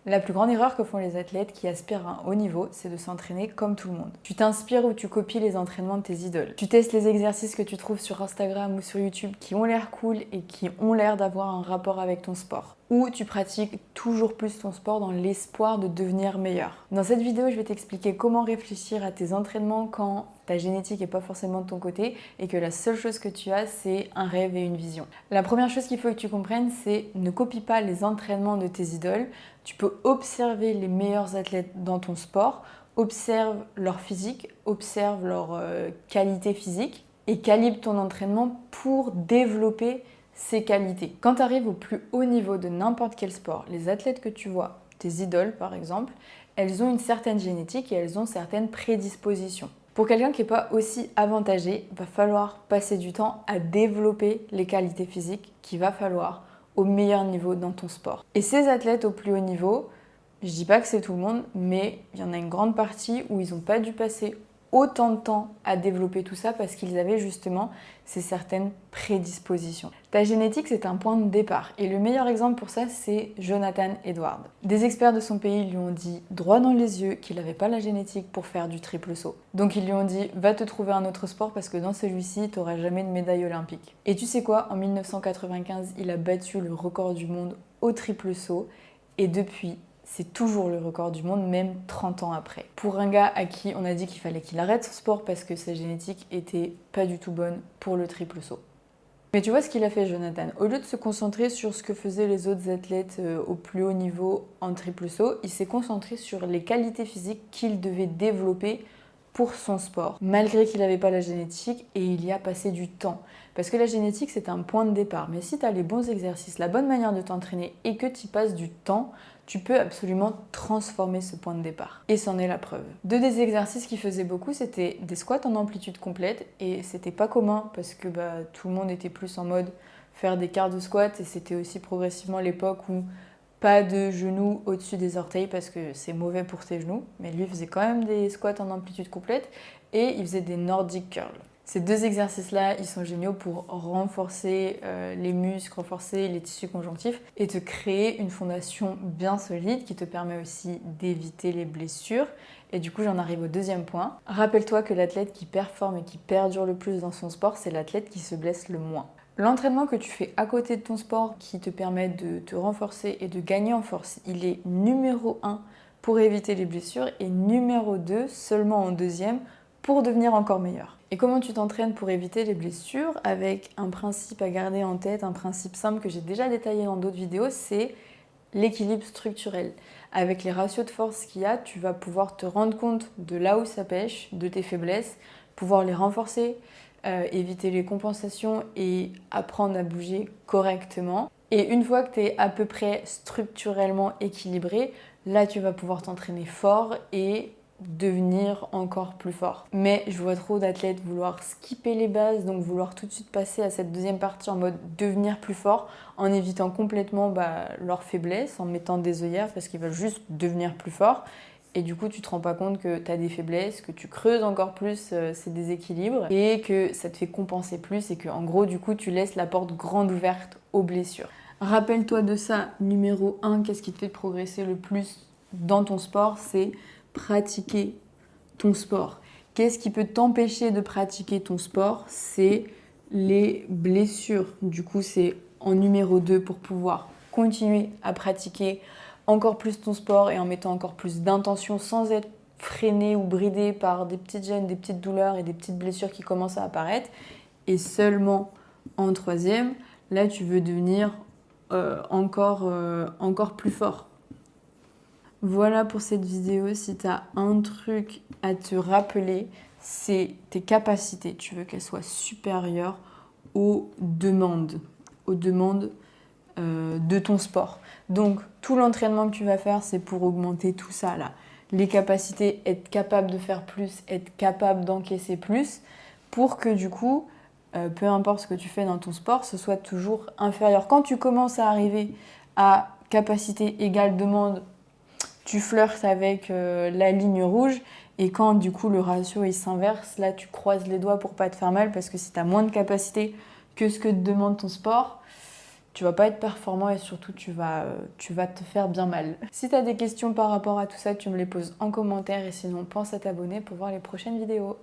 La plus grande erreur que font les athlètes qui aspirent à un haut niveau, c'est de s'entraîner comme tout le monde. Tu t'inspires ou tu copies les entraînements de tes idoles. Tu testes les exercices que tu trouves sur Instagram ou sur YouTube qui ont l'air cool et qui ont l'air d'avoir un rapport avec ton sport. Ou tu pratiques toujours plus ton sport dans l'espoir de devenir meilleur. Dans cette vidéo, je vais t'expliquer comment réfléchir à tes entraînements quand ta génétique n'est pas forcément de ton côté et que la seule chose que tu as, c'est un rêve et une vision. La première chose qu'il faut que tu comprennes, c'est ne copie pas les entraînements de tes idoles. Tu peux observer les meilleurs athlètes dans ton sport, observe leur physique, observe leur qualité physique et calibre ton entraînement pour développer ces qualités. Quand tu arrives au plus haut niveau de n'importe quel sport, les athlètes que tu vois, tes idoles par exemple, elles ont une certaine génétique et elles ont certaines prédispositions. Pour quelqu'un qui n'est pas aussi avantagé, il va falloir passer du temps à développer les qualités physiques qu'il va falloir au meilleur niveau dans ton sport. Et ces athlètes au plus haut niveau, je dis pas que c'est tout le monde, mais il y en a une grande partie où ils n'ont pas dû passer autant de temps à développer tout ça parce qu'ils avaient justement ces certaines prédispositions. Ta génétique, c'est un point de départ. Et le meilleur exemple pour ça, c'est Jonathan Edwards. Des experts de son pays lui ont dit droit dans les yeux qu'il n'avait pas la génétique pour faire du triple saut. Donc ils lui ont dit va te trouver un autre sport parce que dans celui-ci, tu n'auras jamais de médaille olympique. Et tu sais quoi, en 1995, il a battu le record du monde au triple saut. Et depuis, c'est toujours le record du monde, même 30 ans après. Pour un gars à qui on a dit qu'il fallait qu'il arrête son sport parce que sa génétique était pas du tout bonne pour le triple saut. Mais tu vois ce qu'il a fait, Jonathan. Au lieu de se concentrer sur ce que faisaient les autres athlètes au plus haut niveau en triple saut, il s'est concentré sur les qualités physiques qu'il devait développer pour son sport, malgré qu'il n'avait pas la génétique, et il y a passé du temps. Parce que la génétique, c'est un point de départ. Mais si tu as les bons exercices, la bonne manière de t'entraîner et que tu y passes du temps, tu peux absolument transformer ce point de départ. Et c'en est la preuve. Deux des exercices qu'il faisait beaucoup, c'était des squats en amplitude complète. Et c'était pas commun parce que tout le monde était plus en mode faire des quarts de squat. Et c'était aussi progressivement l'époque où pas de genoux au-dessus des orteils parce que c'est mauvais pour tes genoux. Mais lui faisait quand même des squats en amplitude complète. Et il faisait des Nordic curls. Ces deux exercices-là, ils sont géniaux pour renforcer les muscles, renforcer les tissus conjonctifs et te créer une fondation bien solide qui te permet aussi d'éviter les blessures. Et du coup, j'en arrive au deuxième point. Rappelle-toi que l'athlète qui performe et qui perdure le plus dans son sport, c'est l'athlète qui se blesse le moins. L'entraînement que tu fais à côté de ton sport qui te permet de te renforcer et de gagner en force, il est numéro 1 pour éviter les blessures et numéro 2 seulement en deuxième pour devenir encore meilleur. Et comment tu t'entraînes pour éviter les blessures? Avec un principe à garder en tête, un principe simple que j'ai déjà détaillé dans d'autres vidéos, c'est l'équilibre structurel. Avec les ratios de force qu'il y a, tu vas pouvoir te rendre compte de là où ça pêche, de tes faiblesses, pouvoir les renforcer, éviter les compensations et apprendre à bouger correctement. Et une fois que tu es à peu près structurellement équilibré, là tu vas pouvoir t'entraîner fort et devenir encore plus fort. Mais je vois trop d'athlètes vouloir skipper les bases, donc vouloir tout de suite passer à cette deuxième partie en mode devenir plus fort, en évitant complètement leurs faiblesses, en mettant des œillères parce qu'ils veulent juste devenir plus fort. Et du coup, tu te rends pas compte que tu as des faiblesses, que tu creuses encore plus ces déséquilibres et que ça te fait compenser plus et que en gros, du coup, tu laisses la porte grande ouverte aux blessures. Rappelle-toi de ça, numéro 1, qu'est-ce qui te fait progresser le plus dans ton sport? C'est pratiquer ton sport. Qu'est-ce qui peut t'empêcher de pratiquer ton sport? C'est les blessures. Du coup, c'est en numéro 2 pour pouvoir continuer à pratiquer encore plus ton sport et en mettant encore plus d'intention sans être freiné ou bridé par des petites gênes, des petites douleurs et des petites blessures qui commencent à apparaître. Et seulement en troisième, là, tu veux devenir encore plus fort. Voilà pour cette vidéo. Si tu as un truc à te rappeler, c'est tes capacités. Tu veux qu'elles soient supérieures aux demandes de ton sport. Donc, tout l'entraînement que tu vas faire, c'est pour augmenter tout ça là. Les capacités, être capable de faire plus, être capable d'encaisser plus, pour que du coup, peu importe ce que tu fais dans ton sport, ce soit toujours inférieur. Quand tu commences à arriver à capacité égale demande, tu flirtes avec la ligne rouge et quand du coup le ratio il s'inverse, là tu croises les doigts pour pas te faire mal parce que si tu as moins de capacité que ce que te demande ton sport, tu vas pas être performant et surtout tu vas te faire bien mal. Si tu as des questions par rapport à tout ça, tu me les poses en commentaire et sinon pense à t'abonner pour voir les prochaines vidéos.